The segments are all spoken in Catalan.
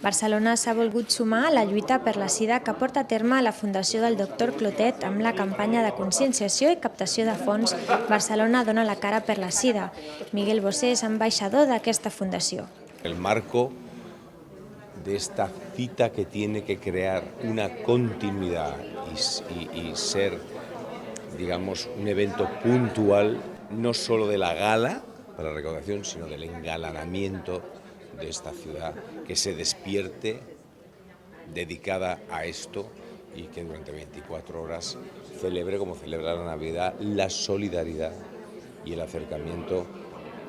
Barcelona s'ha volgut sumar a la lluita per la sida que porta a terme la Fundació del Dr. Clotet amb la campanya de conscienciació i captació de fons Barcelona dona la cara per la sida. Miguel Bosé és ambaixador d'aquesta fundació. El marco de esta cita que tiene que crear una continuidad y ser, digamos, un evento puntual, no solo de la gala para la recaudación, sino del engalanamiento de esta ciudad, que se despierte dedicada a esto y que durante 24 horas celebre, como celebra la Navidad, la solidaridad y el acercamiento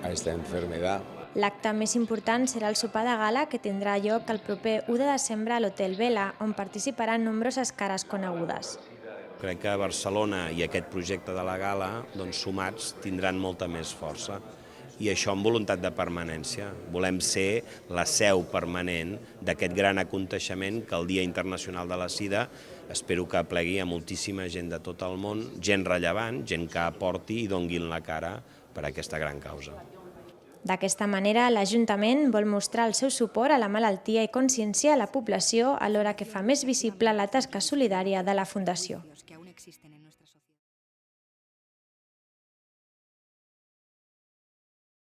a esta enfermedad. L'acte més important serà el sopar de gala que tindrà lloc el proper 1 de desembre a l'Hotel Vela, on participaran nombroses cares conegudes. Crec que Barcelona i aquest projecte de la gala, sumats, tindran molta més força. I això amb voluntat de permanència. Volem ser la seu permanent d'aquest gran aconteixement que el Dia Internacional de la Sida espero que aplegui a moltíssima gent de tot el món, gent rellevant, gent que aporti i donguin la cara per a aquesta gran causa. D'aquesta manera, l'Ajuntament vol mostrar el seu suport a la malaltia i conscienciar la població alhora que fa més visible la tasca solidària de la Fundació.